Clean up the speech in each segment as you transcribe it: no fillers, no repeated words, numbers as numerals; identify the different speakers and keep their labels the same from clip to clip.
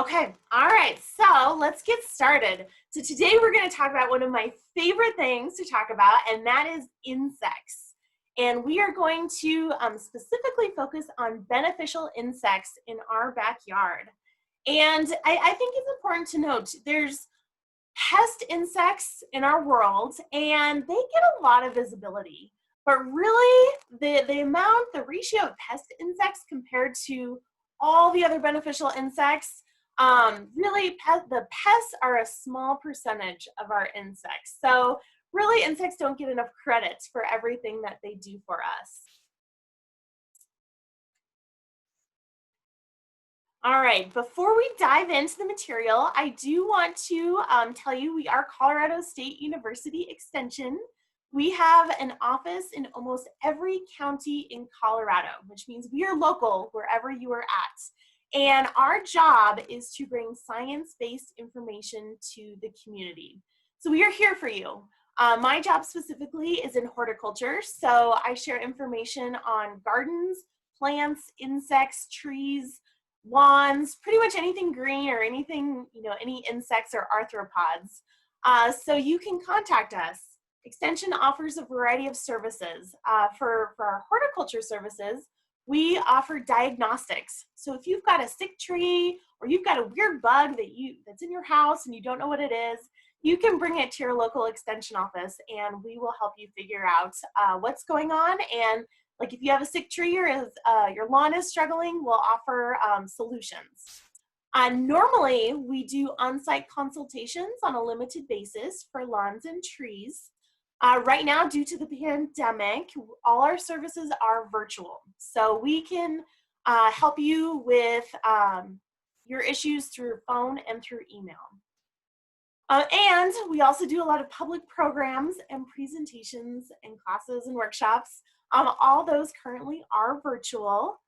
Speaker 1: Okay, all right, so let's get started. So today we're going to talk about one of my favorite things to talk about, and that is insects. And we are going to specifically focus on beneficial insects in our backyard. And I think it's important to note there's pest insects in our world, and they get a lot of visibility. But really, the ratio of pest insects compared to all the other beneficial insects, really the pests are a small percentage of our insects. So really, insects don't get enough credit for everything that they do for us. All right, before we dive into the material, I do want to tell you we are Colorado State University Extension. We have an office in almost every county in Colorado, which means we are local wherever you are at. And our job is to bring science-based information to the community. So we are here for you. My job specifically is in horticulture, so I share information on gardens, plants, insects, trees, lawns, pretty much anything green or anything, any insects or arthropods. So you can contact us. Extension offers a variety of services. For our horticulture services, we offer diagnostics. So if you've got a sick tree or you've got a weird bug that's in your house and you don't know what it is, you can bring it to your local extension office and we will help you figure out what's going on. And like if you have a sick tree or your lawn is struggling, we'll offer solutions. Normally, we do on-site consultations on a limited basis for lawns and trees. Right now, due to the pandemic, all our services are virtual. So we can help you with your issues through phone and through email. And we also do a lot of public programs and presentations and classes and workshops. All those currently are virtual,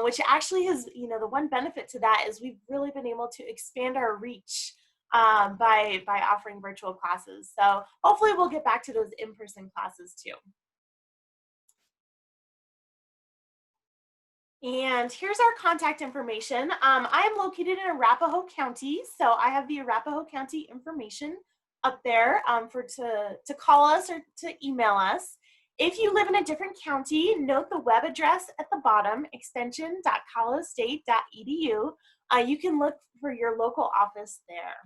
Speaker 1: which actually has, the one benefit to that is we've really been able to expand our reach by offering virtual classes. So hopefully we'll get back to those in-person classes too. And here's our contact information. I am located in Arapahoe County, so I have the Arapahoe County information up there to call us or to email us. If you live in a different county, note the web address at the bottom, extension.colorado.edu. You can look for your local office there.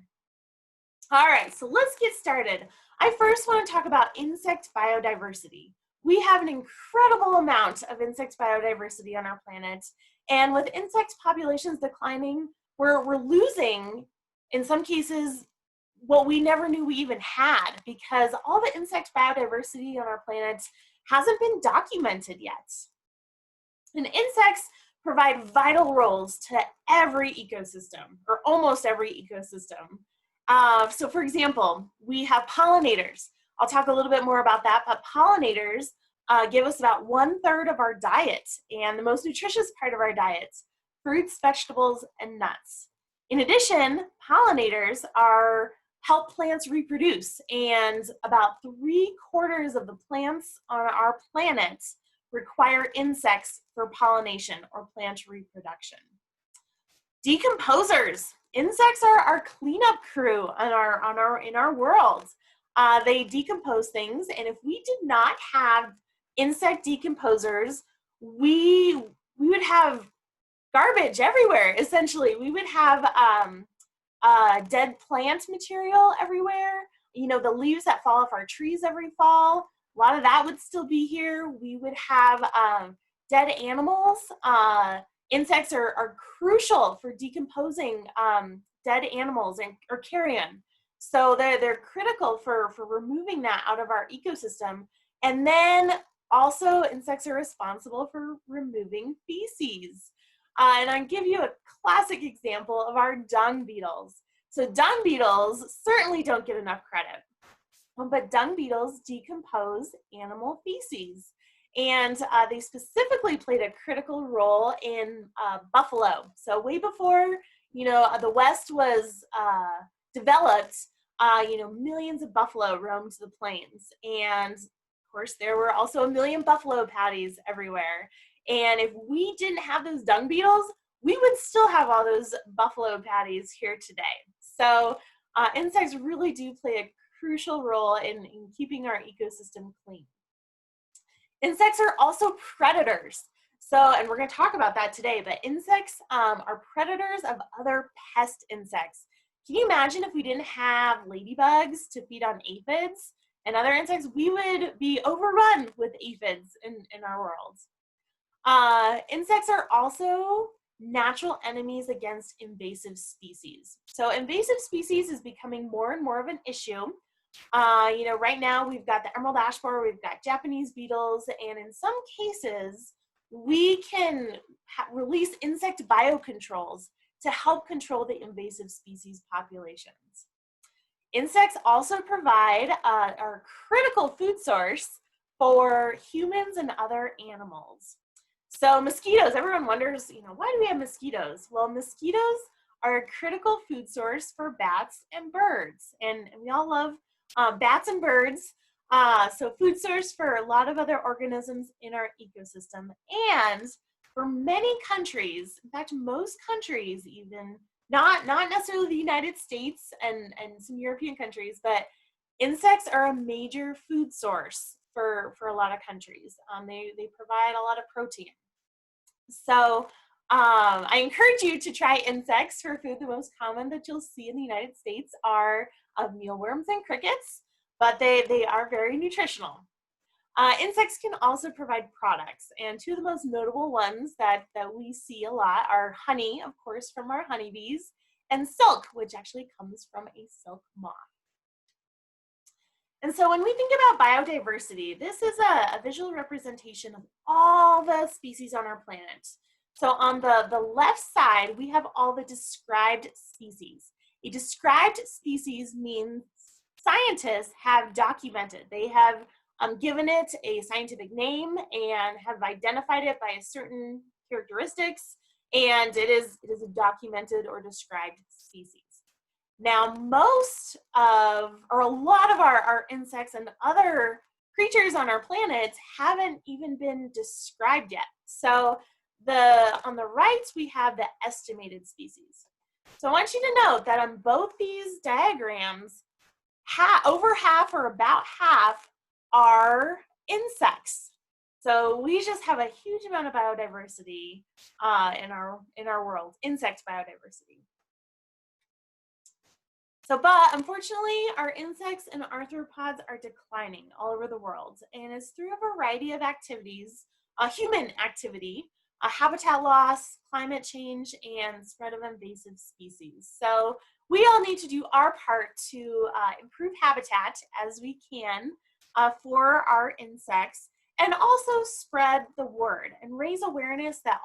Speaker 1: All right, so let's get started. I first want to talk about insect biodiversity. We have an incredible amount of insect biodiversity on our planet, and with insect populations declining, we're losing, in some cases, what we never knew we even had, because all the insect biodiversity on our planet hasn't been documented yet. And insects provide vital roles to every ecosystem, or almost every ecosystem. So for example, we have pollinators. I'll talk a little bit more about that, but pollinators give us about 1/3 of our diet and the most nutritious part of our diet, fruits, vegetables, and nuts. In addition, pollinators help plants reproduce, and about 3/4 of the plants on our planet require insects for pollination or plant reproduction. Decomposers. Insects are our cleanup crew in our world. They decompose things, and if we did not have insect decomposers, we would have garbage everywhere. Essentially, we would have dead plant material everywhere. The leaves that fall off our trees every fall, a lot of that would still be here. We would have dead animals. Insects are crucial for decomposing dead animals or carrion. So they're critical for removing that out of our ecosystem. And then also insects are responsible for removing feces. And I'll give you a classic example of our dung beetles. So dung beetles certainly don't get enough credit, but dung beetles decompose animal feces. And they specifically played a critical role in buffalo. So way before, the West was developed, millions of buffalo roamed the plains. And of course, there were also 1 million buffalo patties everywhere. And if we didn't have those dung beetles, we would still have all those buffalo patties here today. So insects really do play a crucial role in keeping our ecosystem clean. Insects are also predators. So, and we're going to talk about that today, but insects are predators of other pest insects. Can you imagine if we didn't have ladybugs to feed on aphids and other insects? We would be overrun with aphids in our world. Insects are also natural enemies against invasive species. So invasive species is becoming more and more of an issue. Right now we've got the emerald ash borer, we've got Japanese beetles, and in some cases, we can release insect biocontrols to help control the invasive species populations. Insects also provide a critical food source for humans and other animals. So mosquitoes, everyone wonders, why do we have mosquitoes? Well, mosquitoes are a critical food source for bats and birds. And we all love bats and birds. So food source for a lot of other organisms in our ecosystem. And for many countries, in fact, most countries even, not necessarily the United States and some European countries, but insects are a major food source for a lot of countries. They provide a lot of protein. So I encourage you to try insects for food. The most common that you'll see in the United States are mealworms and crickets, but they are very nutritional. Insects can also provide products, and two of the most notable ones that we see a lot are honey, of course, from our honeybees, and silk, which actually comes from a silk moth. And so when we think about biodiversity, this is a visual representation of all the species on our planet. So on the left side, we have all the described species. A described species means scientists have documented. They have given it a scientific name and have identified it by certain characteristics, and it is a documented or described species. Now, a lot of our insects and other creatures on our planet haven't even been described yet. So on the right, we have the estimated species. So I want you to note that on both these diagrams, over half or about half are insects. So we just have a huge amount of biodiversity in our world, insect biodiversity. So, but unfortunately, our insects and arthropods are declining all over the world, and it's through a variety of activities, human activity, habitat loss, climate change, and spread of invasive species. So we all need to do our part to improve habitat as we can for our insects, and also spread the word and raise awareness that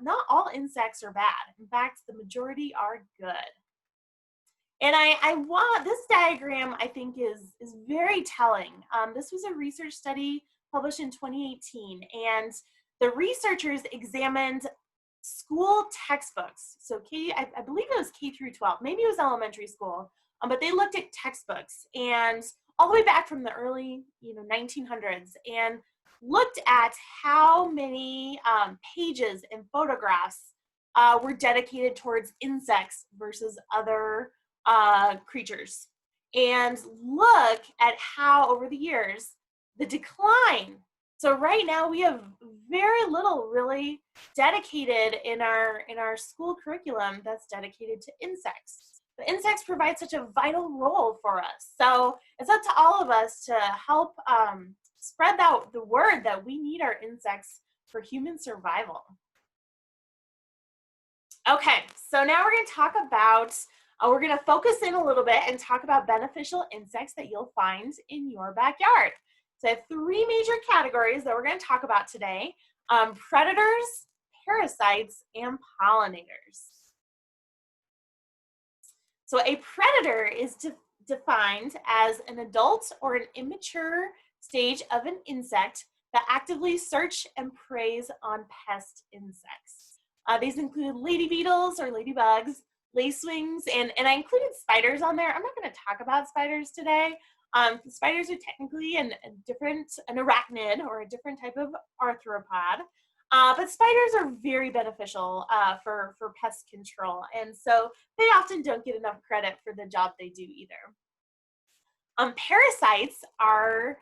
Speaker 1: not all insects are bad. In fact, the majority are good. And I want this diagram, I think, is very telling. This was a research study published in 2018, and the researchers examined school textbooks. So I believe it was K through 12, maybe it was elementary school, but they looked at textbooks and all the way back from the early 1900s, and looked at how many pages and photographs were dedicated towards insects versus other creatures, and look at how over the years the decline. So right now we have very little really dedicated in our school curriculum that's dedicated to insects. But insects provide such a vital role for us. So it's up to all of us to help spread out the word that we need our insects for human survival. Okay, so now we're going to talk about we're going to focus in a little bit and talk about beneficial insects that you'll find in your backyard. So I have three major categories that we're going to talk about today: predators, parasites, and pollinators. So a predator is defined as an adult or an immature stage of an insect that actively search and preys on pest insects. These include lady beetles or ladybugs, lacewings, and I included spiders on there. I'm not going to talk about spiders today. Spiders are technically an arachnid or a different type of arthropod. But spiders are very beneficial for pest control, and so they often don't get enough credit for the job they do either. Parasites are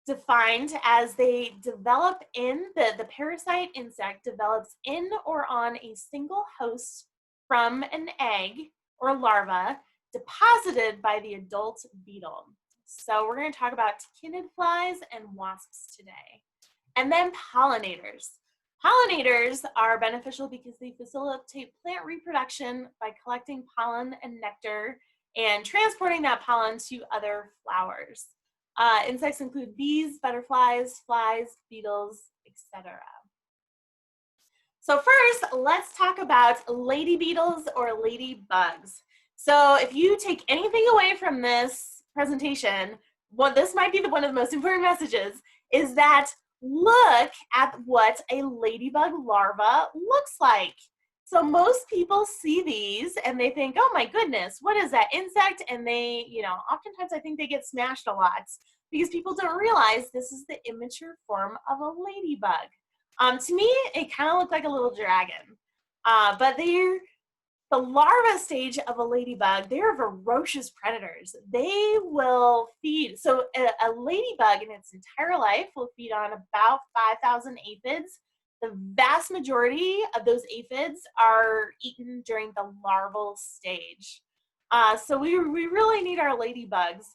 Speaker 1: defined as they develop the parasite insect develops in or on a single host from an egg or larva deposited by the adult beetle. So we're going to talk about tachinid flies and wasps today. And then pollinators. Pollinators are beneficial because they facilitate plant reproduction by collecting pollen and nectar and transporting that pollen to other flowers. Insects include bees, butterflies, flies, beetles, etc. So first, let's talk about lady beetles or ladybugs. So if you take anything away from this presentation, this might be one of the most important messages, is that look at what a ladybug larva looks like. So most people see these and they think, oh my goodness, what is that insect? And they, oftentimes I think they get smashed a lot because people don't realize this is the immature form of a ladybug. To me, it kind of looked like a little dragon, but they're the larva stage of a ladybug. They're ferocious predators. They will feed. So a ladybug in its entire life will feed on about 5,000 aphids. The vast majority of those aphids are eaten during the larval stage. So we really need our ladybugs.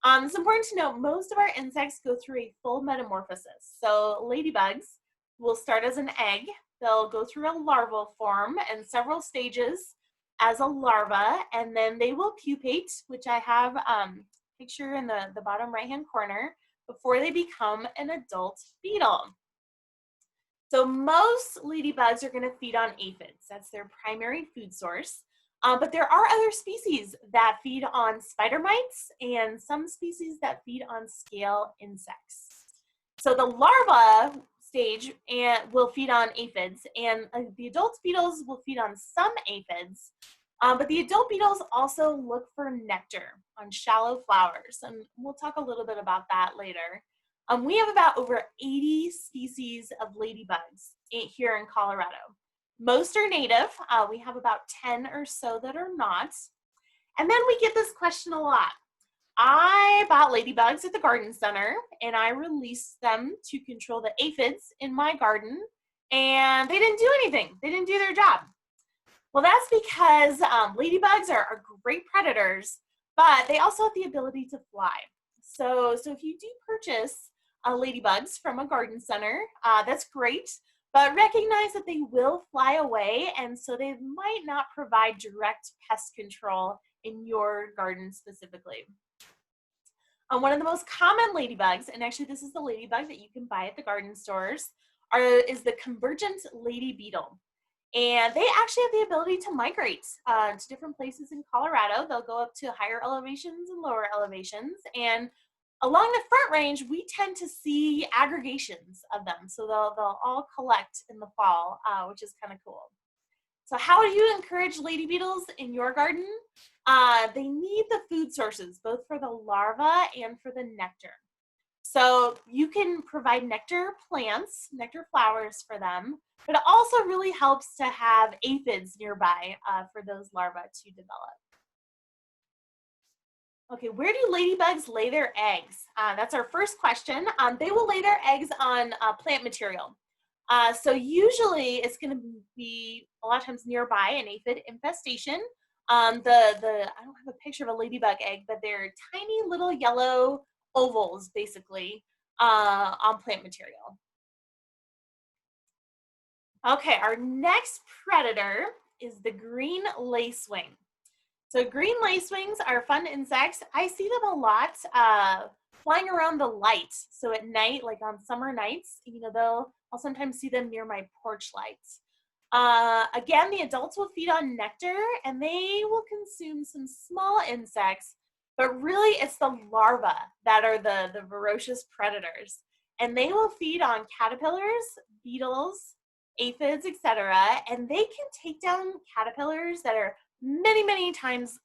Speaker 1: It's important to note most of our insects go through a full metamorphosis. So ladybugs will start as an egg. They'll go through a larval form and several stages as a larva, and then they will pupate, which I have a picture in the bottom right-hand corner, before they become an adult beetle. So most ladybugs are going to feed on aphids. That's their primary food source. But there are other species that feed on spider mites and some species that feed on scale insects. So the larva stage will feed on aphids, and the adult beetles will feed on some aphids. But the adult beetles also look for nectar on shallow flowers, and we'll talk a little bit about that later. We have about over 80 species of ladybugs here in Colorado. Most are native. We have about 10 or so that are not. And then we get this question a lot. I bought ladybugs at the garden center and I released them to control the aphids in my garden, and they didn't do anything. They didn't do their job. Well, that's because ladybugs are great predators, but they also have the ability to fly. So if you do purchase ladybugs from a garden center, that's great, but recognize that they will fly away, and so they might not provide direct pest control in your garden specifically. One of the most common ladybugs, and actually this is the ladybug that you can buy at the garden stores, is the convergent lady beetle. And they actually have the ability to migrate to different places in Colorado. They'll go up to higher elevations and lower elevations. And along the Front Range, we tend to see aggregations of them. So they'll all collect in the fall, which is kind of cool. So how do you encourage lady beetles in your garden? They need the food sources, both for the larva and for the nectar. So you can provide nectar plants, nectar flowers for them, but it also really helps to have aphids nearby for those larvae to develop. Okay, where do ladybugs lay their eggs? That's our first question. They will lay their eggs on plant material. So usually it's going to be a lot of times nearby an aphid infestation. I don't have a picture of a ladybug egg, but they're tiny little yellow ovals basically on plant material. Okay, our next predator is the green lacewing. So green lacewings are fun insects. I see them a lot flying around the light. So at night, like on summer nights, I'll sometimes see them near my porch lights. Again, the adults will feed on nectar and they will consume some small insects, but really it's the larvae that are the ferocious predators. And they will feed on caterpillars, beetles, aphids, etc. And they can take down caterpillars that are many, many times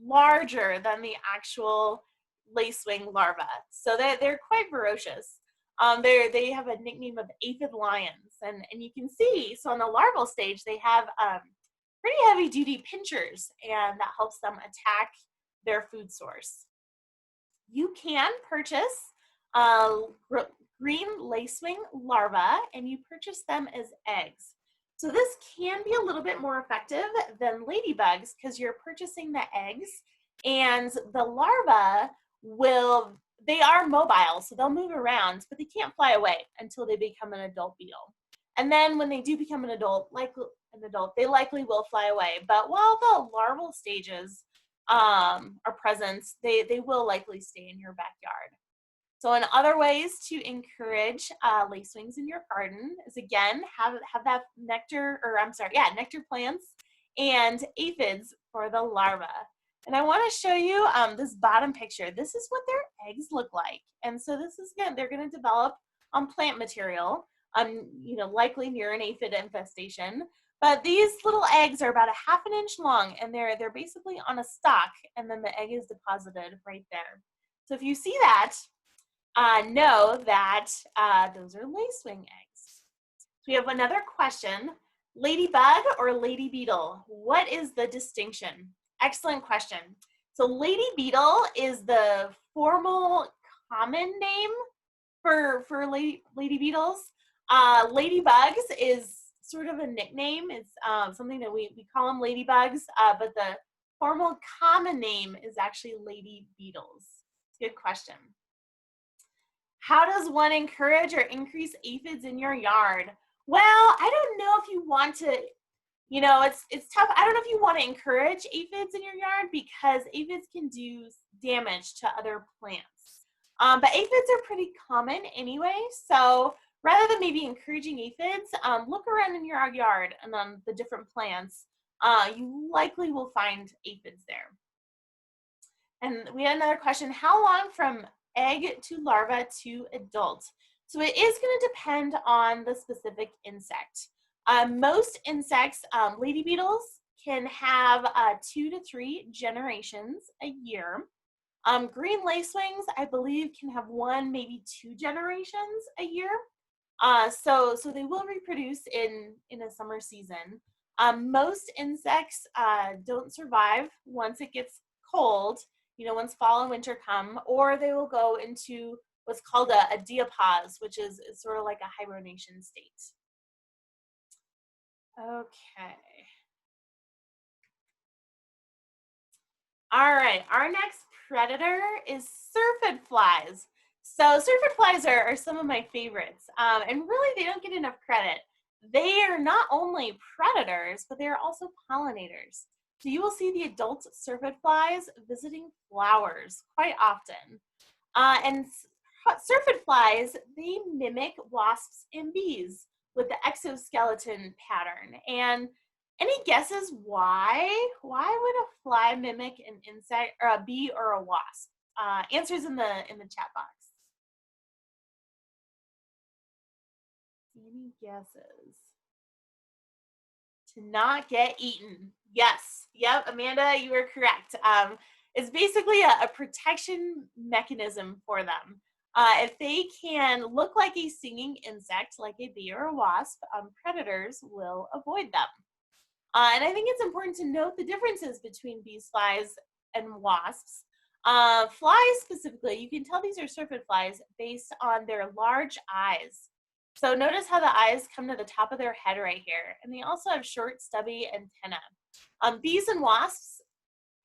Speaker 1: larger than the actual lacewing larva. So they're quite ferocious. They have a nickname of aphid lions, and you can see, so on the larval stage, they have pretty heavy-duty pinchers, and that helps them attack their food source. You can purchase green lacewing larvae, and you purchase them as eggs. So this can be a little bit more effective than ladybugs because you're purchasing the eggs, and the larvae they are mobile, so they'll move around, but they can't fly away until they become an adult beetle. And then when they do become an adult, they likely will fly away. But while the larval stages are present, they will likely stay in your backyard. So in other ways to encourage lacewings in your garden is, again, have that nectar plants and aphids for the larvae. And I want to show you this bottom picture. This is what their eggs look like. And so this is, again, they're going to develop on plant material, likely near an aphid infestation. But these little eggs are about a 1/2 inch long, and they're basically on a stalk, and then the egg is deposited right there. So if you see that, know that those are lacewing eggs. So we have another question. Ladybug or lady beetle? What is the distinction? Excellent question. So lady beetle is the formal common name for lady beetles. Ladybugs is sort of a nickname. It's something that we call them ladybugs, but the formal common name is actually lady beetles. Good question. How does one encourage or increase aphids in your yard? Well, I don't know if you want to, it's tough. I don't know if you want to encourage aphids in your yard because aphids can do damage to other plants. But aphids are pretty common anyway, so rather than maybe encouraging aphids, look around in your yard and on the different plants. You likely will find aphids there. And we had another question. How long from egg to larva to adult? So it is going to depend on the specific insect. Most insects, lady beetles, can have 2 to 3 generations a year. Green lacewings, I believe, can have 1, maybe 2 generations a year. So they will reproduce in a summer season. Most insects don't survive once it gets cold, once fall and winter come, or they will go into what's called a diapause, which is sort of like a hibernation state. Okay. All right, our next predator is syrphid flies. So syrphid flies are some of my favorites, and really they don't get enough credit. They are not only predators, but they are also pollinators. So you will see the adult syrphid flies visiting flowers quite often. And syrphid flies, they mimic wasps and bees with the exoskeleton pattern. And any guesses why? Why would a fly mimic an insect or a bee or a wasp? Answers in the chat box. Any guesses? To not get eaten. Yes. Yep, Amanda, you are correct. It's basically a protection mechanism for them. If they can look like a stinging insect, like a bee or a wasp, predators will avoid them. And I think it's important to note the differences between bees, flies, and wasps. Flies specifically, you can tell these are syrphid flies based on their large eyes. So notice how the eyes come to the top of their head right here. And they also have short, stubby antennae. Bees and wasps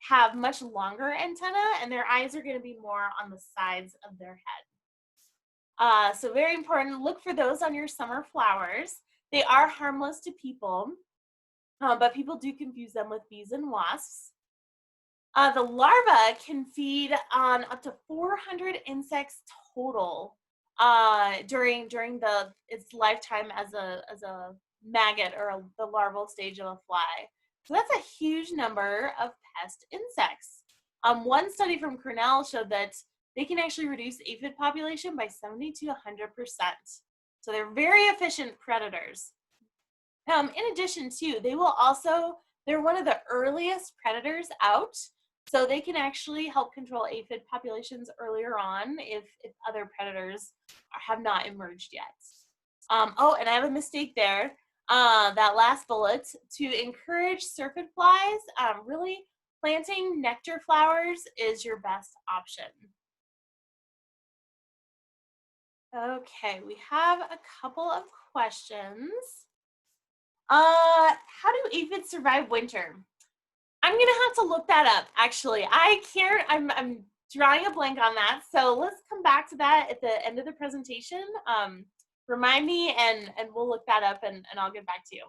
Speaker 1: have much longer antennae, and their eyes are going to be more on the sides of their head. So very important, look for those on your summer flowers. They are harmless to people, but people do confuse them with bees and wasps. The larva can feed on up to 400 insects total during its lifetime as a maggot or the larval stage of a fly. So that's a huge number of pest insects. One study from Cornell showed that they can actually reduce aphid population by 70 to 100%. So they're very efficient predators. In addition to, they're one of the earliest predators out. So they can actually help control aphid populations earlier on if other predators have not emerged yet. Oh, and I have a mistake there. That last bullet, to encourage syrphid flies, really planting nectar flowers is your best option. Okay, we have a couple of questions. How do aphids survive winter? I'm gonna have to look that up. Actually, I can't. I'm drawing a blank on that. So let's come back to that at the end of the presentation. Remind me, and we'll look that up, and I'll get back to you.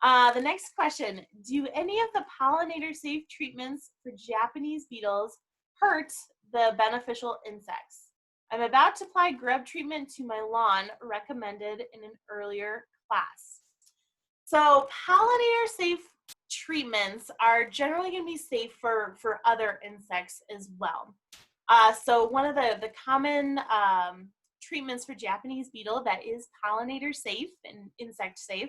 Speaker 1: The next question: do any of the pollinator-safe treatments for Japanese beetles hurt the beneficial insects? I'm about to apply grub treatment to my lawn, recommended in an earlier class. So pollinator-safe treatments are generally going to be safe for other insects as well. So one of the common treatments for Japanese beetle that is pollinator safe and insect safe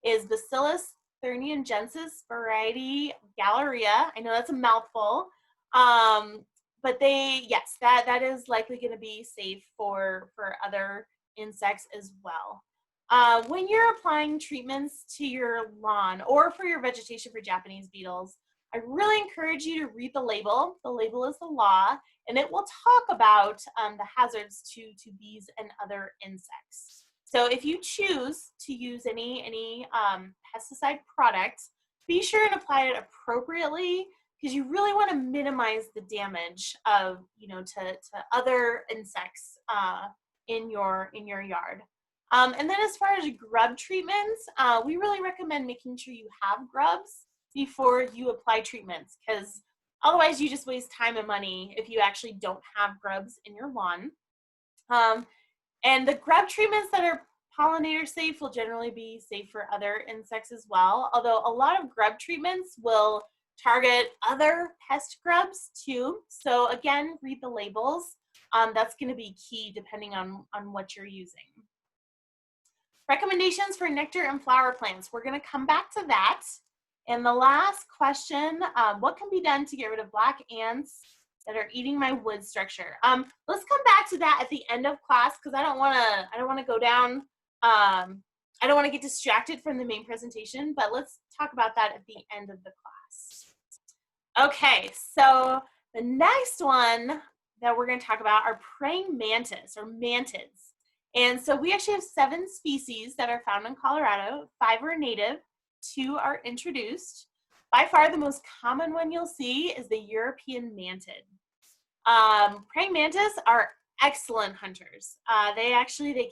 Speaker 1: is Bacillus thuringiensis variety Galleria. I know that's a mouthful, but yes, that is likely going to be safe for other insects as well. When you're applying treatments to your lawn or for your vegetation for Japanese beetles, I really encourage you to read the label. The label is the law, and it will talk about the hazards to bees and other insects. So if you choose to use any pesticide product, be sure and apply it appropriately, because you really want to minimize the damage of to other insects in your yard. And then as far as grub treatments, we really recommend making sure you have grubs before you apply treatments, because otherwise you just waste time and money if you actually don't have grubs in your lawn. And the grub treatments that are pollinator safe will generally be safe for other insects as well, although a lot of grub treatments will target other pest grubs too. So again, read the labels. That's going to be key depending on what you're using. Recommendations for nectar and flower plants. We're going to come back to that. And the last question, what can be done to get rid of black ants that are eating my wood structure? Let's come back to that at the end of class, because I don't want to go down, I don't want to get distracted from the main presentation, but let's talk about that at the end of the class. Okay, so the next one that we're going to talk about are praying mantis or mantids. And so we actually have 7 species that are found in Colorado. 5 are native, 2 are introduced. By far the most common one you'll see is the European mantid. Praying mantis are excellent hunters. They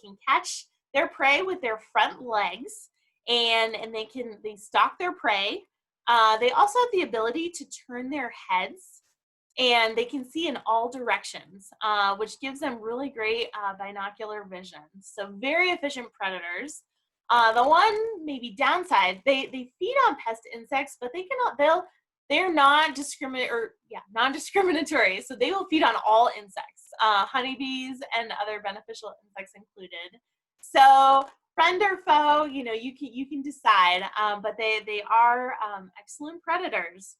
Speaker 1: can catch their prey with their front legs, and they stalk their prey. They also have the ability to turn their heads, and they can see in all directions, which gives them really great binocular vision. So very efficient predators. The one maybe downside, they feed on pest insects, but they're non-discriminatory. So they will feed on all insects, honeybees and other beneficial insects included. So friend or foe, you can decide, but they are excellent predators.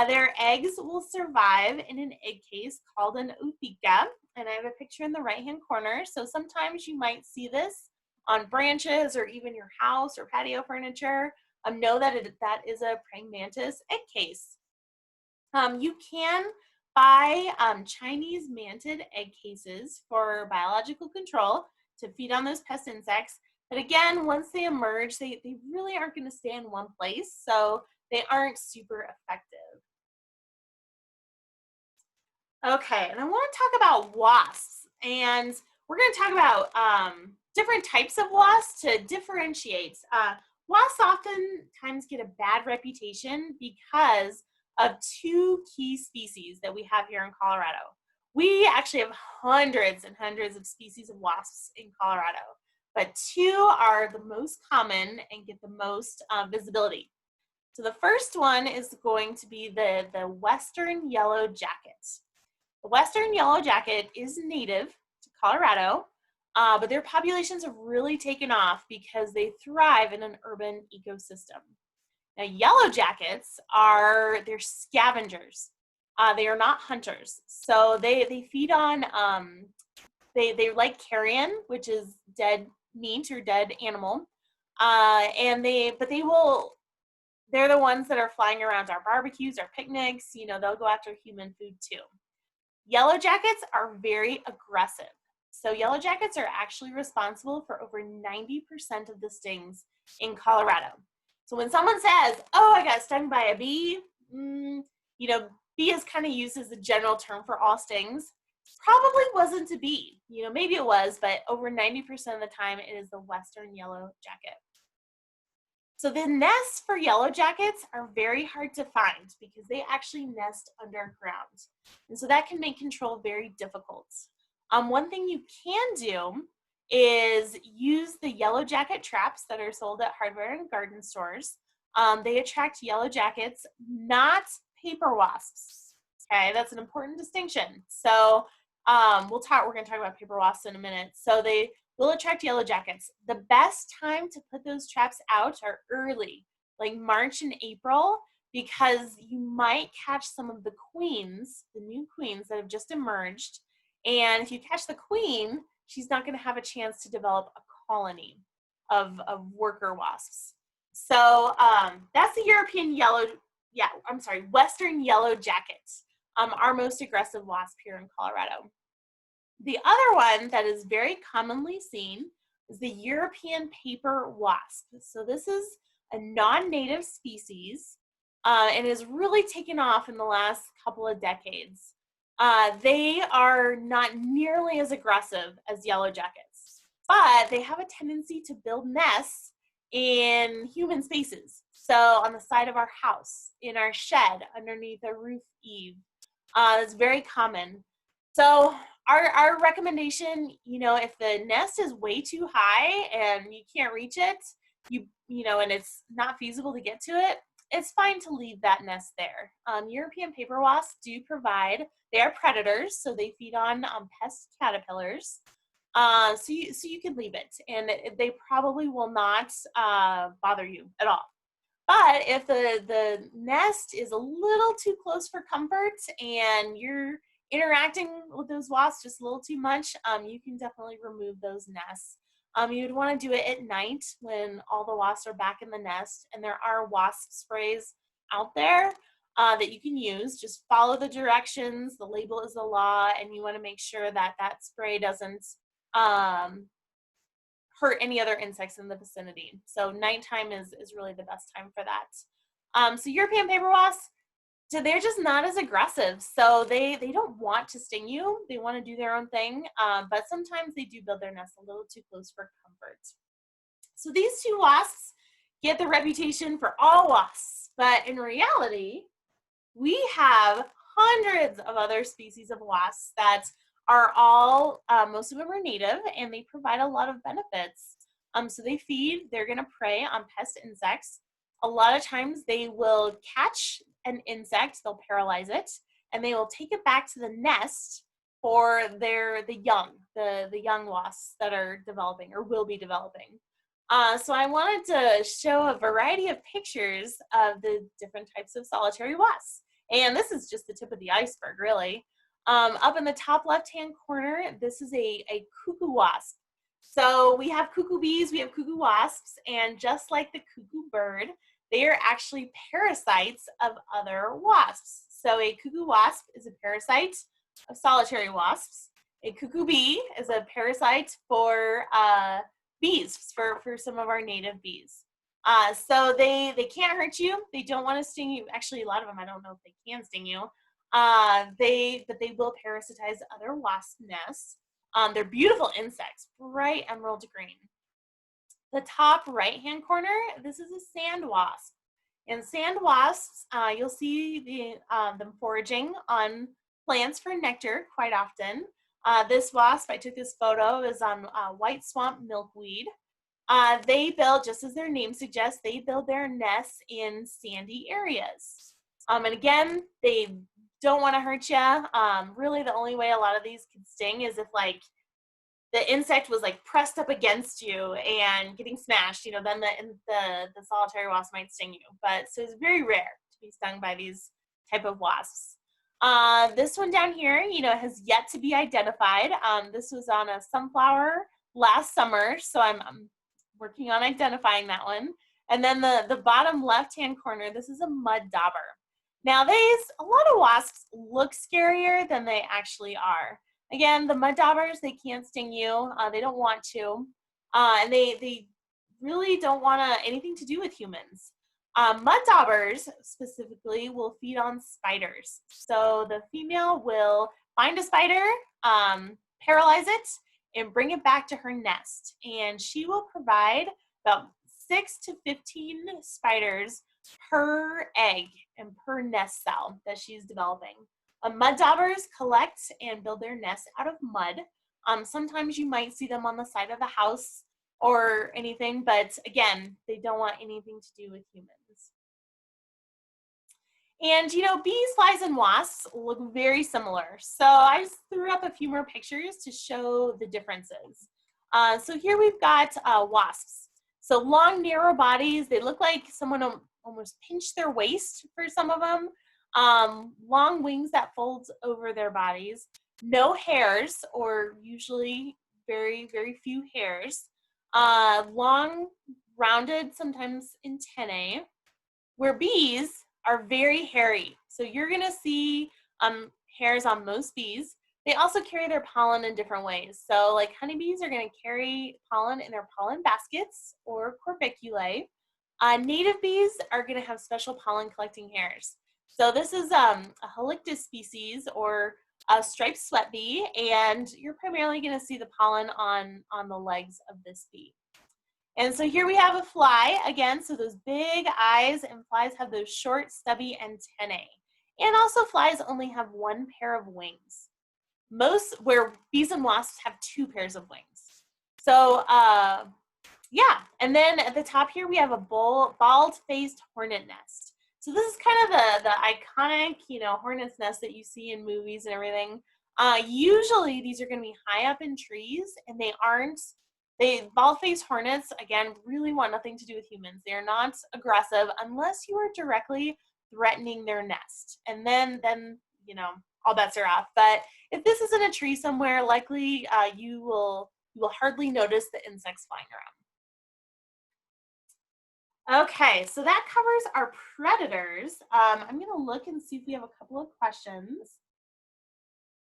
Speaker 1: Their eggs will survive in an egg case called an utica, and I have a picture in the right-hand corner. So sometimes you might see this on branches or even your house or patio furniture. Know that that is a praying mantis egg case. You can buy Chinese mantid egg cases for biological control to feed on those pest insects. But again, once they emerge, they really aren't going to stay in one place, so they aren't super effective. Okay, and I want to talk about wasps, and we're going to talk about different types of wasps to differentiate. Wasps oftentimes get a bad reputation because of 2 key species that we have here in Colorado. We actually have hundreds and hundreds of species of wasps in Colorado, but 2 are the most common and get the most visibility. So the first one is going to be the western yellow jacket. The western yellow jacket is native to Colorado, but their populations have really taken off because they thrive in an urban ecosystem. Now, yellow jackets they're scavengers. They are not hunters. So they feed on, they like carrion, which is dead meat or dead animal. They're the ones that are flying around our barbecues, our picnics. They'll go after human food too. Yellow jackets are very aggressive. So yellow jackets are actually responsible for over 90% of the stings in Colorado. So when someone says, oh, I got stung by a bee, bee is kind of used as a general term for all stings. Probably wasn't a bee. Maybe it was, but over 90% of the time it is the western yellow jacket. So the nests for yellow jackets are very hard to find because they actually nest underground. And so that can make control very difficult. One thing you can do is use the yellow jacket traps that are sold at hardware and garden stores. They attract yellow jackets, not paper wasps. Okay, that's an important distinction. So we're going to talk about paper wasps in a minute. So they will attract yellow jackets. The best time to put those traps out are early, like March and April, because you might catch some of the queens, the new queens that have just emerged. And if you catch the queen, she's not going to have a chance to develop a colony of worker wasps. So that's the Western yellow jacket, our most aggressive wasp here in Colorado. The other one that is very commonly seen is the European paper wasp. So this is a non-native species and has really taken off in the last couple of decades. They are not nearly as aggressive as yellow jackets, but they have a tendency to build nests in human spaces. So on the side of our house, in our shed, underneath a roof eave. It's very common. So our recommendation, if the nest is way too high and you can't reach it, and it's not feasible to get to it, it's fine to leave that nest there. European paper wasps they are predators, so they feed on pest caterpillars. So you can leave it, and they probably will not bother you at all. But if the nest is a little too close for comfort and you're interacting with those wasps just a little too much, you can definitely remove those nests. You would want to do it at night when all the wasps are back in the nest, and there are wasp sprays out there that you can use. Just follow the directions. The label is the law, and you want to make sure that that spray doesn't hurt any other insects in the vicinity. So nighttime is really the best time for that. So European paper wasps, they're just not as aggressive. So they don't want to sting you. They want to do their own thing. But sometimes they do build their nest a little too close for comfort. So these two wasps get the reputation for all wasps. But in reality, we have hundreds of other species of wasps that are all, most of them are native, and they provide a lot of benefits. So they're going to prey on pest insects. A lot of times they will catch an insect, they'll paralyze it, and they will take it back to the nest for the young wasps that are developing or will be developing. So I wanted to show a variety of pictures of the different types of solitary wasps. And this is just the tip of the iceberg, really. Up in the top left-hand corner, this is a cuckoo wasp. So we have cuckoo bees, we have cuckoo wasps, and just like the cuckoo bird, they are actually parasites of other wasps. So a cuckoo wasp is a parasite of solitary wasps. A cuckoo bee is a parasite for bees, for some of our native bees. So they can't hurt you. They don't want to sting you. Actually, a lot of them, I don't know if they can sting you. But they will parasitize other wasp nests. They're beautiful insects, bright emerald green. The top right-hand corner, this is a sand wasp. And sand wasps, you'll see them foraging on plants for nectar quite often. This wasp, I took this photo, is on white swamp milkweed. They build, just as their name suggests, they build their nests in sandy areas. And again, they don't want to hurt you. Really, the only way a lot of these could sting is if the insect was pressed up against you and getting smashed. Then the solitary wasp might sting you. But so it's very rare to be stung by these type of wasps. This one down here, has yet to be identified. This was on a sunflower last summer, so I'm working on identifying that one. And then the bottom left-hand corner, this is a mud dauber. Now a lot of wasps look scarier than they actually are. Again, the mud daubers, they can't sting you. They don't want to. And they really don't want anything to do with humans. Mud daubers specifically will feed on spiders. So the female will find a spider, paralyze it, and bring it back to her nest. And she will provide about 6 to 15 spiders per egg and per nest cell that she's developing. Mud daubers collect and build their nests out of mud. Sometimes you might see them on the side of the house or anything, but again, they don't want anything to do with humans. And bees, flies, and wasps look very similar. So I just threw up a few more pictures to show the differences. So here we've got wasps. So long, narrow bodies. They look like someone almost pinched their waist for some of them. Long wings that fold over their bodies. No hairs, or usually very, very few hairs. Long, rounded, sometimes antennae. Where bees are very hairy. So you're going to see hairs on most bees. They also carry their pollen in different ways. So like honeybees are going to carry pollen in their pollen baskets or corbiculae. Native bees are going to have special pollen collecting hairs. So this is a Halictus species or a striped sweat bee, and you're primarily going to see the pollen on the legs of this bee. And so here we have a fly again. So those big eyes, and flies have those short, stubby antennae. And also flies only have one pair of wings. Where bees and wasps have 2 pairs of wings. So yeah, and then at the top here we have a bald-faced hornet nest. So this is kind of the iconic, hornet's nest that you see in movies and everything. Usually these are going to be high up in trees, and bald-faced hornets, again, really want nothing to do with humans. They are not aggressive unless you are directly threatening their nest. And then all bets are off. But if this is in a tree somewhere, likely you will hardly notice the insects flying around. Okay, so that covers our predators. I'm going to look and see if we have a couple of questions.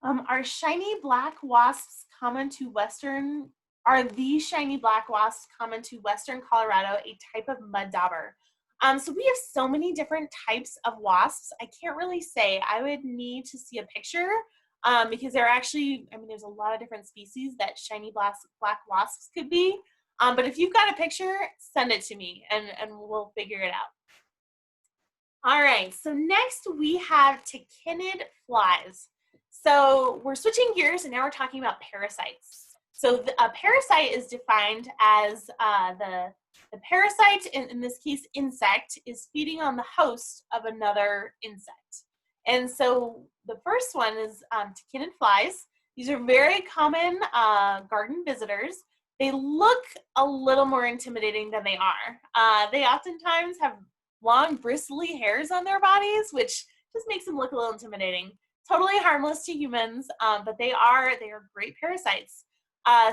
Speaker 1: Are these shiny black wasps common to western Colorado a type of mud dauber? So we have so many different types of wasps. I can't really say. I would need to see a picture because there's a lot of different species that shiny black wasps could be. But if you've got a picture, send it to me and we'll figure it out. All right, so next we have tachinid flies. So we're switching gears and now we're talking about parasites. So a parasite is defined as the parasite, in this case insect, is feeding on the host of another insect. And so the first one is tachinid flies. These are very common garden visitors. They look a little more intimidating than they are. They oftentimes have long bristly hairs on their bodies, which just makes them look a little intimidating. Totally harmless to humans, but they are great parasites.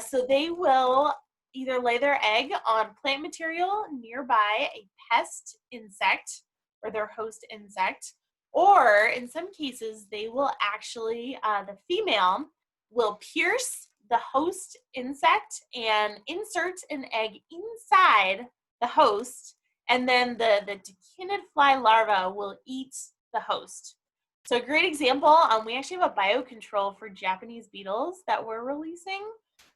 Speaker 1: So they will either lay their egg on plant material nearby a pest insect or their host insect, or in some cases they will actually, the female will pierce the host insect and insert an egg inside the host, and then the tachinid fly larva will eat the host. So a great example, we actually have a biocontrol for Japanese beetles that we're releasing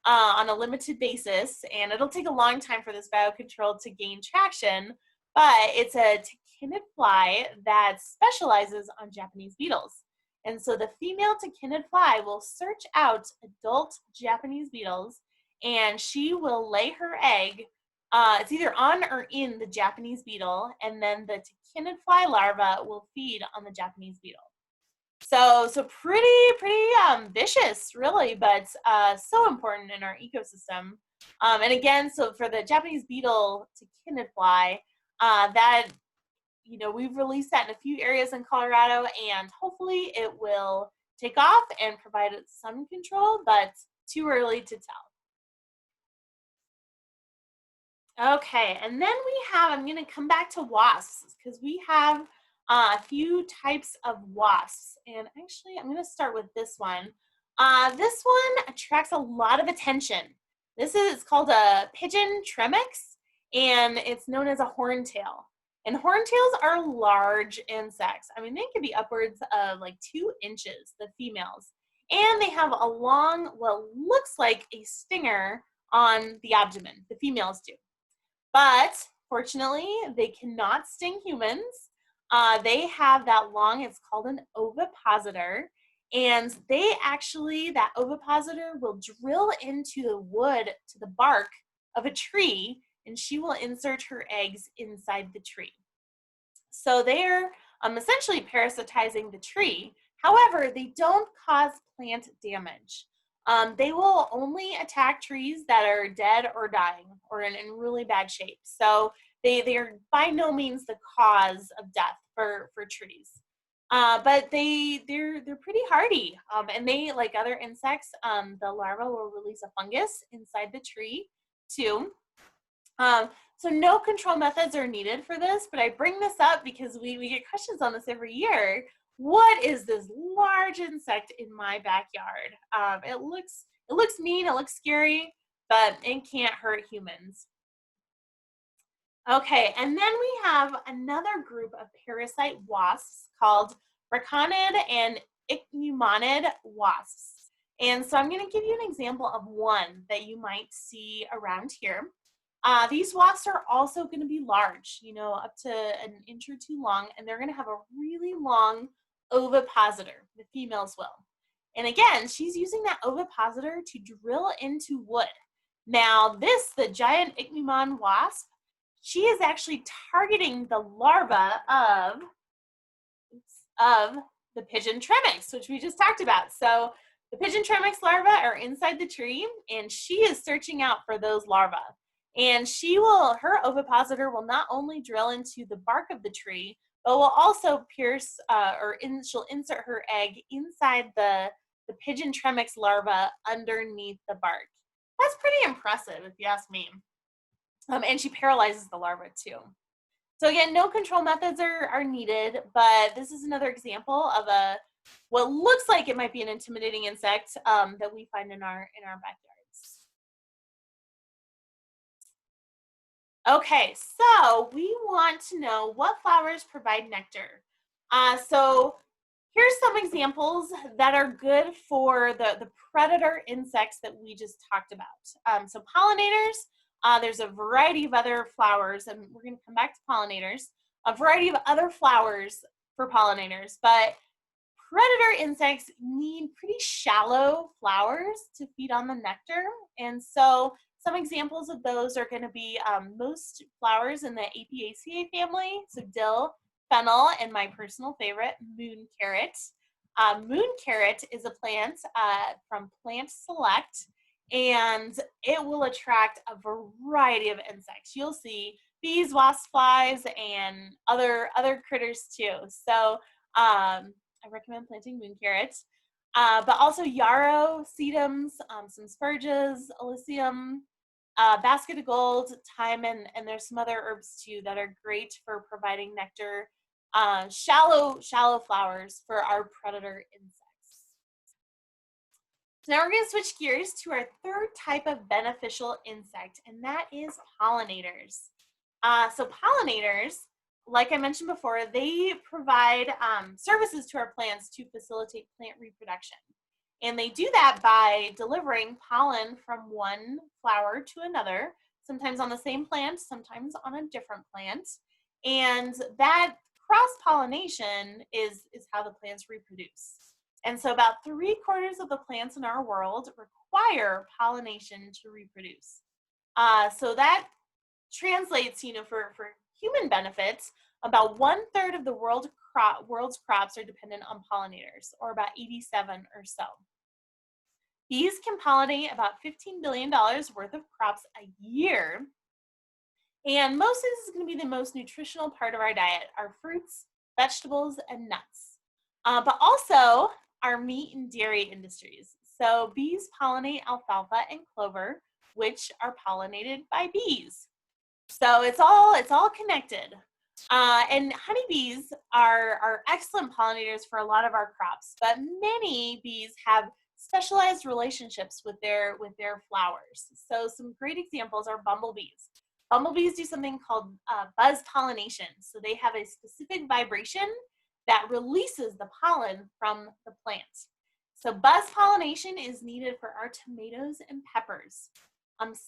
Speaker 1: on a limited basis, and it'll take a long time for this biocontrol to gain traction, but it's a tachinid fly that specializes on Japanese beetles. And so the female tachinid fly will search out adult Japanese beetles, and she will lay her egg. It's either on or in the Japanese beetle, and then the tachinid fly larva will feed on the Japanese beetle. So pretty vicious, really, but so important in our ecosystem. And again, so for the Japanese beetle tachinid fly, that we've released that in a few areas in Colorado, and hopefully it will take off and provide some control, but too early to tell. Okay, and then I'm going to come back to wasps because we have a few types of wasps. And actually, I'm going to start with this one. This one attracts a lot of attention. It's called a pigeon tremix, and it's known as a horntail. And horntails are large insects. I mean, they can be upwards of like 2 inches, the females. And they have a long, what looks like a stinger on the abdomen. The females do. But fortunately, they cannot sting humans. They have that long, it's called an ovipositor. And that ovipositor will drill into the wood, to the bark of a tree, and she will insert her eggs inside the tree. So they're essentially parasitizing the tree. However, they don't cause plant damage. They will only attack trees that are dead or dying or in really bad shape. So they are by no means the cause of death for trees. But they're pretty hardy. And they, like other insects, the larva will release a fungus inside the tree too. So no control methods are needed for this, but I bring this up because we get questions on this every year. What is this large insect in my backyard? It looks mean, it looks scary, but it can't hurt humans. Okay, and then we have another group of parasite wasps called braconid and ichneummonid wasps. And so I'm going to give you an example of one that you might see around here. These wasps are also going to be large, up to 1 inch or 2 long, and they're going to have a really long ovipositor. The females will. And again, she's using that ovipositor to drill into wood. Now, the giant ichneumon wasp, she is actually targeting the larva of the pigeon tremix, which we just talked about. So the pigeon tremix larvae are inside the tree, and she is searching out for those larvae. And her ovipositor will not only drill into the bark of the tree, but will also pierce, she'll insert her egg inside the pigeon tremix larva underneath the bark. That's pretty impressive, if you ask me. And she paralyzes the larva too. So again, no control methods are needed, but this is another example of what looks like it might be an intimidating insect that we find in our backyards. Okay, so we want to know what flowers provide nectar. So here's some examples that are good for the predator insects that we just talked about. So pollinators, there's a variety of other flowers, and we're going to come back to pollinators, a variety of other flowers for pollinators, but predator insects need pretty shallow flowers to feed on the nectar. And so some examples of those are going to be most flowers in the Apiaceae family, so dill, fennel, and my personal favorite, moon carrot. Moon carrot is a plant from Plant Select, and it will attract a variety of insects. You'll see bees, wasps, flies, and other critters too. So I recommend planting moon carrot. But also yarrow, sedums, some spurges, alyssum, basket of gold, thyme, and there's some other herbs too that are great for providing nectar. Shallow flowers for our predator insects. So now we're going to switch gears to our third type of beneficial insect, and that is pollinators. So pollinators, like I mentioned before, they provide services to our plants to facilitate plant reproduction. And they do that by delivering pollen from one flower to another, sometimes on the same plant, sometimes on a different plant. And that cross-pollination is how the plants reproduce. And so about 3/4 of the plants in our world require pollination to reproduce. So that translates, for human benefits, about 1/3 of the world's crops are dependent on pollinators, or about 87 or so. Bees can pollinate about $15 billion worth of crops a year. And mostly this is going to be the most nutritional part of our diet, our fruits, vegetables, and nuts. But also our meat and dairy industries. So bees pollinate alfalfa and clover, which are pollinated by bees. So it's all connected. And honeybees are excellent pollinators for a lot of our crops, but many bees have specialized relationships with their flowers. So some great examples are bumblebees. Bumblebees do something called buzz pollination. So they have a specific vibration that releases the pollen from the plant. So buzz pollination is needed for our tomatoes and peppers.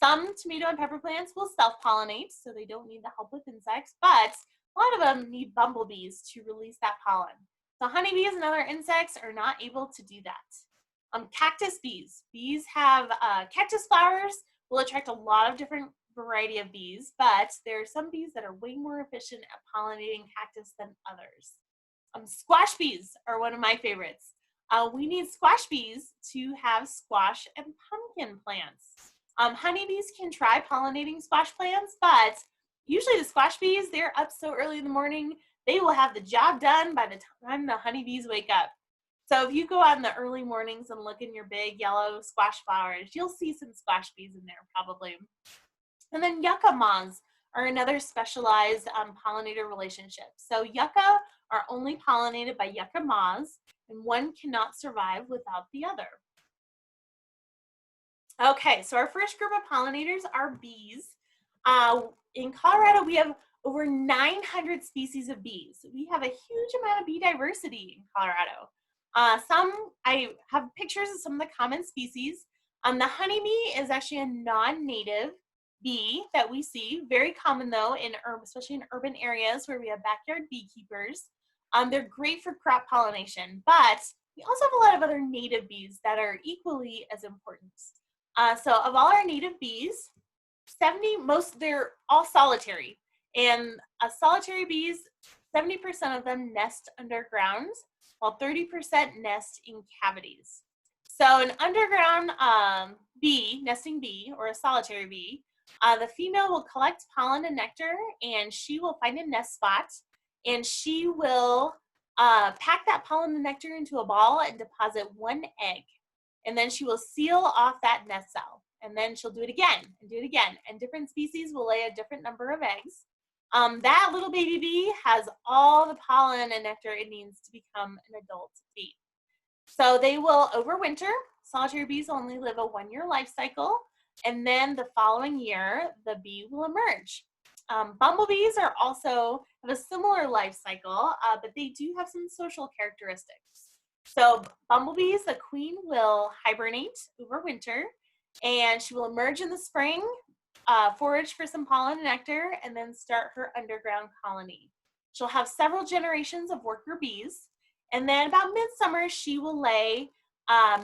Speaker 1: Some tomato and pepper plants will self-pollinate, so they don't need the help with insects, but a lot of them need bumblebees to release that pollen. So honeybees and other insects are not able to do that. Cactus bees. Bees have cactus flowers will attract a lot of different variety of bees, but there are some bees that are way more efficient at pollinating cactus than others. Squash bees are one of my favorites. We need squash bees to have squash and pumpkin plants. Honeybees can try pollinating squash plants, but usually the squash bees, they're up so early in the morning, they will have the job done by the time the honeybees wake up. So if you go out in the early mornings and look in your big yellow squash flowers, you'll see some squash bees in there probably. And then yucca moths are another specialized pollinator relationship. So yucca are only pollinated by yucca moths, and one cannot survive without the other. Okay, so our first group of pollinators are bees. In Colorado, we have over 900 species of bees. We have a huge amount of bee diversity in Colorado. I have pictures of some of the common species. The honeybee is actually a non-native bee that we see, very common though, especially in urban areas where we have backyard beekeepers. They're great for crop pollination, but we also have a lot of other native bees that are equally as important. So of all our native bees, they're all solitary. And solitary bees, 70% of them nest underground, while 30% nest in cavities. So an underground nesting bee, or a solitary bee, the female will collect pollen and nectar, and she will find a nest spot, and she will pack that pollen and nectar into a ball and deposit one egg. And then she will seal off that nest cell. And then she'll do it again and do it again. And different species will lay a different number of eggs. That little baby bee has all the pollen and nectar it needs to become an adult bee. So they will overwinter. Solitary bees only live a 1-year life cycle. And then the following year, the bee will emerge. Bumblebees have a similar life cycle, but they do have some social characteristics. So bumblebees, the queen will hibernate over winter, and she will emerge in the spring, forage for some pollen and nectar, and then start her underground colony. She'll have several generations of worker bees, and then about midsummer, she will lay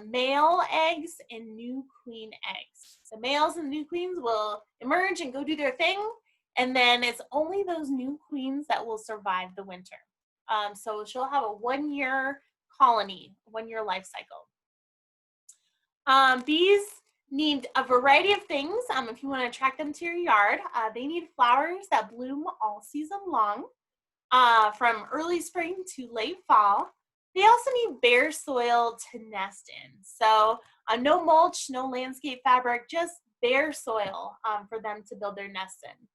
Speaker 1: male eggs and new queen eggs. The males and new queens will emerge and go do their thing, and then it's only those new queens that will survive the winter. So she'll have a 1-year colony, 1-year life cycle. Bees need a variety of things. If you want to attract them to your yard, they need flowers that bloom all season long, from early spring to late fall. They also need bare soil to nest in. So no mulch, no landscape fabric, just bare soil for them to build their nests in.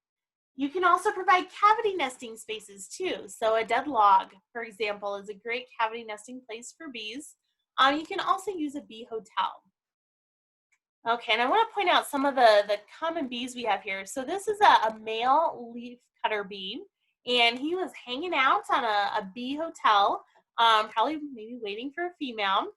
Speaker 1: You can also provide cavity nesting spaces too. So a dead log, for example, is a great cavity nesting place for bees. You can also use a bee hotel. Okay, and I want to point out some of the common bees we have here. So this is a male leafcutter bee, and he was hanging out on a bee hotel, probably maybe waiting for a female.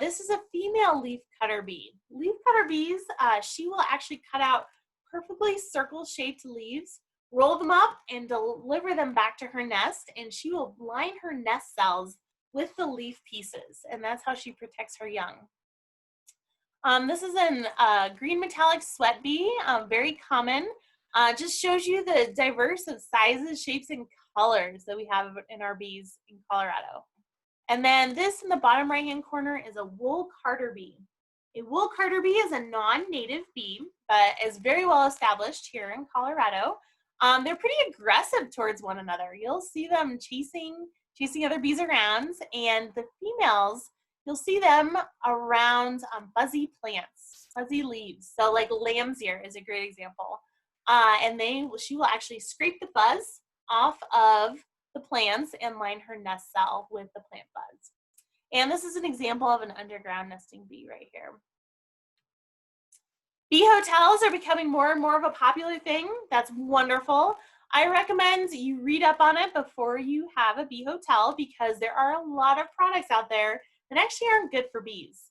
Speaker 1: This is a female leafcutter bee. Leafcutter bees, she will actually cut out perfectly circle-shaped leaves, roll them up, and deliver them back to her nest, and she will line her nest cells with the leaf pieces, and that's how she protects her young. This is a green metallic sweat bee, very common. Just shows you the diverse of sizes, shapes, and colors that we have in our bees in Colorado. And then this in the bottom right-hand corner is a wool carder bee. A wool carder bee is a non-native bee, but is very well established here in Colorado. They're pretty aggressive towards one another. You'll see them chasing other bees around, and the females, you'll see them around buzzy plants, fuzzy leaves. So like lamb's ear is a great example. And she will actually scrape the buzz off of the plants and line her nest cell with the plant buzz. And this is an example of an underground nesting bee right here. Bee hotels are becoming more and more of a popular thing. That's wonderful. I recommend you read up on it before you have a bee hotel, because there are a lot of products out there that actually aren't good for bees.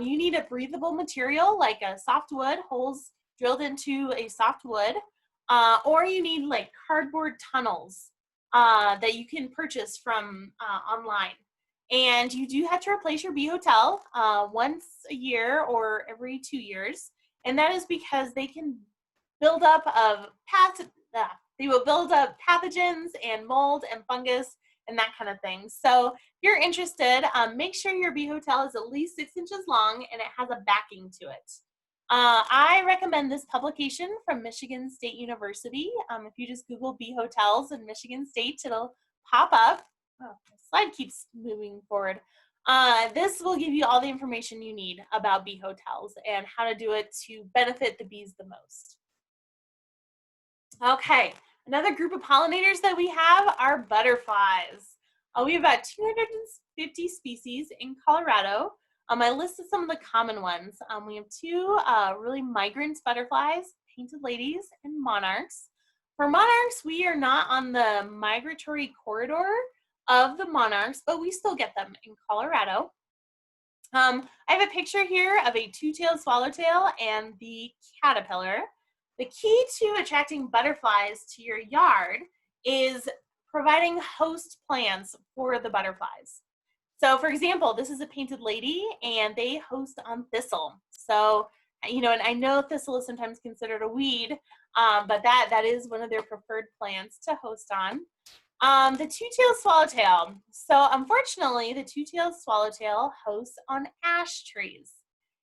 Speaker 1: You need a breathable material like a soft wood, holes drilled into a soft wood, or you need like cardboard tunnels that you can purchase from online. And you do have to replace your bee hotel once a year or every 2 years. And that is because they can build up they will build up pathogens and mold and fungus and that kind of thing. So if you're interested, make sure your bee hotel is at least 6 inches long and it has a backing to it. I recommend this publication from Michigan State University. If you just Google bee hotels in Michigan State, it'll pop up. Oh, the slide keeps moving forward. This will give you all the information you need about bee hotels and how to do it to benefit the bees the most. Okay, another group of pollinators that we have are butterflies. We have about 250 species in Colorado. I listed some of the common ones. We have 2 really migrant butterflies, painted ladies and monarchs. For monarchs, we are not on the migratory corridor of the monarchs, but we still get them in Colorado. I have a picture here of a two-tailed swallowtail and the caterpillar. The key to attracting butterflies to your yard is providing host plants for the butterflies. So for example, this is a painted lady and they host on thistle. So, you know, and I know thistle is sometimes considered a weed, but that is one of their preferred plants to host on. The two-tailed swallowtail. So unfortunately, the two-tailed swallowtail hosts on ash trees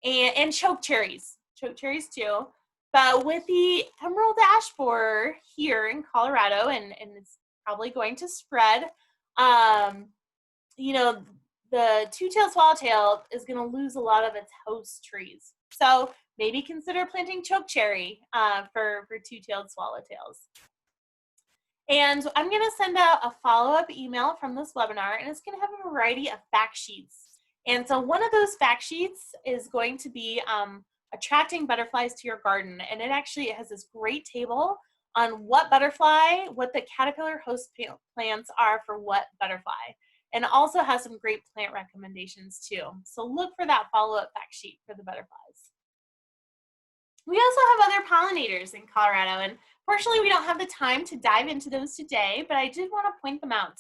Speaker 1: and chokecherries too. But with the emerald ash borer here in Colorado, and it's probably going to spread, you know, the two-tailed swallowtail is going to lose a lot of its host trees. So maybe consider planting chokecherry for two-tailed swallowtails. And I'm going to send out a follow-up email from this webinar, and it's going to have a variety of fact sheets. And so one of those fact sheets is going to be attracting butterflies to your garden. And it has this great table on what the caterpillar host plants are for what butterfly. And also has some great plant recommendations too. So look for that follow-up fact sheet for the butterflies. We also have other pollinators in Colorado, and fortunately we don't have the time to dive into those today, but I did want to point them out.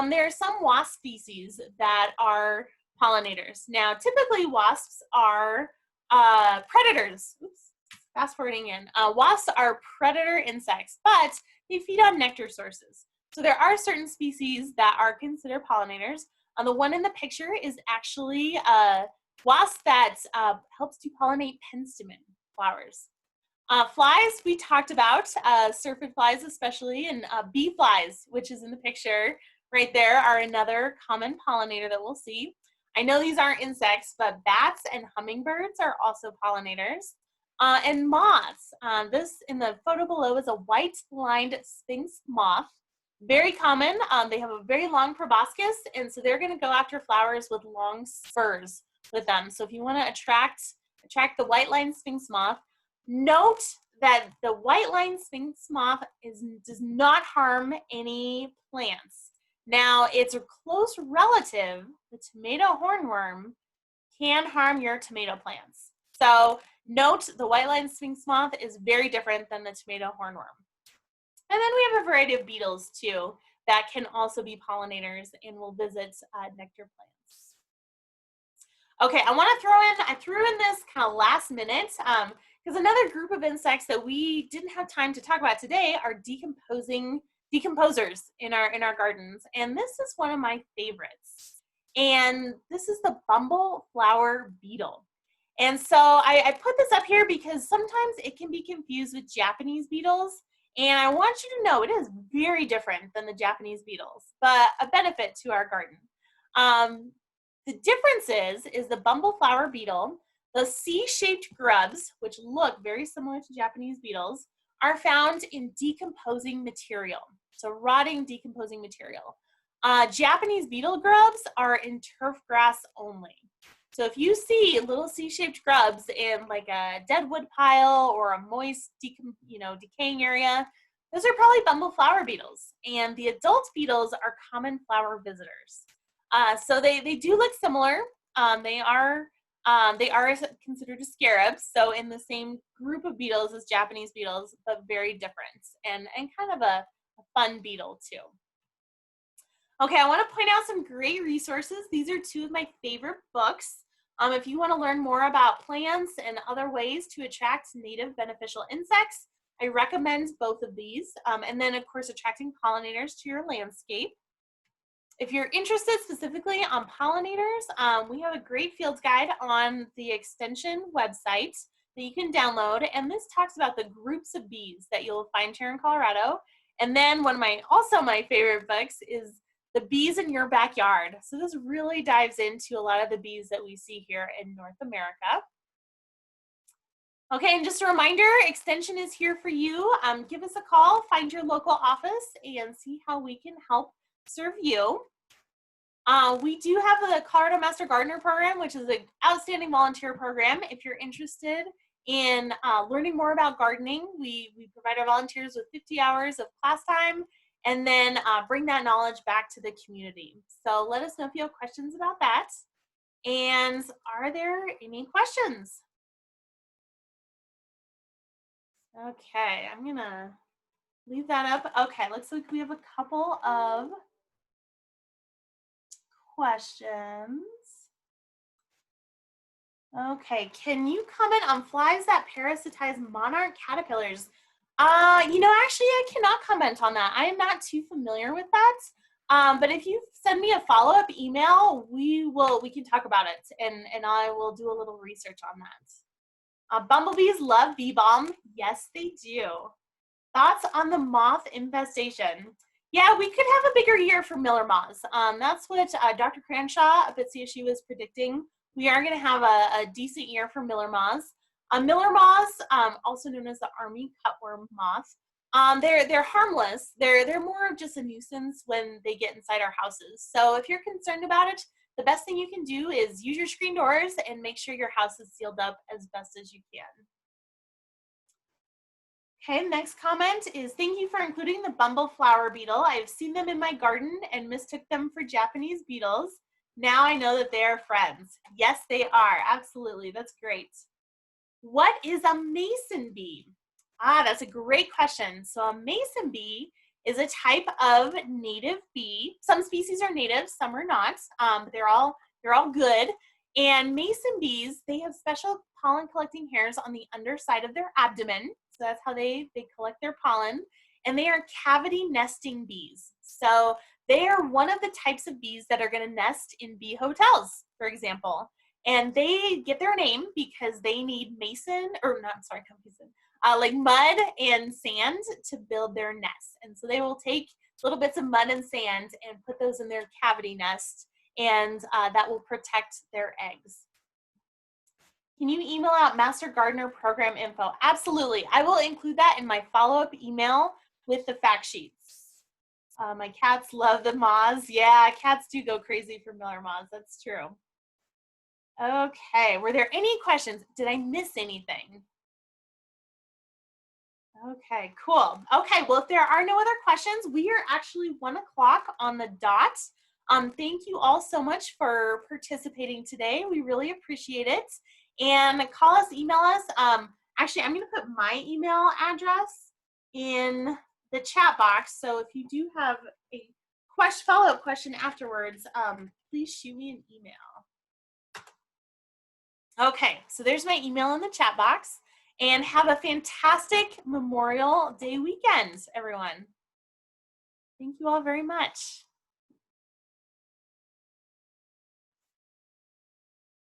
Speaker 1: There are some wasp species that are pollinators. Now, typically wasps are predators. Oops, fast forwarding in. Wasps are predator insects, but they feed on nectar sources. So there are certain species that are considered pollinators. The one in the picture is actually a wasp that helps to pollinate penstemon flowers. Flies, we talked about, syrphid flies especially, and bee flies, which is in the picture right there, are another common pollinator that we'll see. I know these aren't insects, but bats and hummingbirds are also pollinators. And moths. This in the photo below is a white-lined sphinx moth. Very common. They have a very long proboscis, and so they're going to go after flowers with long spurs with them. So if you want to attract the white-lined sphinx moth, note that the white-lined sphinx moth does not harm any plants. Now, its a close relative, the tomato hornworm, can harm your tomato plants. So note the white-lined sphinx moth is very different than the tomato hornworm. And then we have a variety of beetles too that can also be pollinators and will visit nectar plants. Okay, I threw in this kind of last minute because another group of insects that we didn't have time to talk about today are decomposers in our gardens, and this is one of my favorites. And this is the bumble flower beetle. And so I put this up here because sometimes it can be confused with Japanese beetles, And I want you to know it is very different than the Japanese beetles, but a benefit to our garden. Um, the difference is the bumbleflower beetle, the C-shaped grubs, which look very similar to Japanese beetles, are found in decomposing material. So rotting, decomposing material. Japanese beetle grubs are in turf grass only. So if you see little C-shaped grubs in like a dead wood pile or a moist, decaying area, those are probably bumbleflower beetles. And the adult beetles are common flower visitors. So they do look similar. They are considered a scarab, so in the same group of beetles as Japanese beetles, but very different and kind of a fun beetle too. Okay, I want to point out some great resources. These are two of my favorite books. If you want to learn more about plants and other ways to attract native beneficial insects, I recommend both of these. And then, of course, attracting pollinators to your landscape. If you're interested specifically on pollinators, we have a great fields guide on the Extension website that you can download. And this talks about the groups of bees that you'll find here in Colorado. And then one of my favorite books is The Bees in Your Backyard. So this really dives into a lot of the bees that we see here in North America. Okay, and just a reminder, Extension is here for you. Give us a call, find your local office, and see how we can help serve you. We do have the Colorado Master Gardener Program, which is an outstanding volunteer program. If you're interested in learning more about gardening, we provide our volunteers with 50 hours of class time and then bring that knowledge back to the community. So let us know if you have questions about that. And are there any questions? Okay, I'm gonna leave that up. Okay, looks like we have a couple of questions. Okay, can you comment on flies that parasitize monarch caterpillars? Actually, I cannot comment on that. I am not too familiar with that. But if you send me a follow-up email, we can talk about it, and I will do a little research on that. Bumblebees love bee balm. Yes, they do. Thoughts on the moth infestation? Yeah, we could have a bigger year for Miller moths. That's what Dr. Cranshaw up at CSU is predicting. We are going to have a decent year for Miller moths. Miller moths, also known as the army cutworm moth, they're harmless. They're more of just a nuisance when they get inside our houses. So if you're concerned about it, the best thing you can do is use your screen doors and make sure your house is sealed up as best as you can. Okay, next comment is, thank you for including the bumbleflower beetle. I've seen them in my garden and mistook them for Japanese beetles. Now I know that they are friends. Yes, they are. Absolutely. That's great. What is a mason bee? That's a great question. So a mason bee is a type of native bee. Some species are native, some are not, but they're all good. And mason bees, they have special pollen collecting hairs on the underside of their abdomen. So that's how they collect their pollen. And they are cavity nesting bees. So they are one of the types of bees that are going to nest in bee hotels, for example. And they get their name because they need like mud and sand to build their nest. And so they will take little bits of mud and sand and put those in their cavity nest, and that will protect their eggs. Can you email out Master Gardener program info? Absolutely. I will include that in my follow-up email with the fact sheets. My cats love the moths. Yeah, cats do go crazy for Miller moths. That's true. Okay, were there any questions? Did I miss anything? Okay, cool. Okay, well, if there are no other questions, we are actually 1 o'clock on the dot. Thank you all so much for participating today. We really appreciate it. And call us, email us. Actually, I'm going to put my email address in the chat box. So if you do have a follow-up question afterwards, please shoot me an email. Okay, so there's my email in the chat box. And have a fantastic Memorial Day weekend, everyone. Thank you all very much.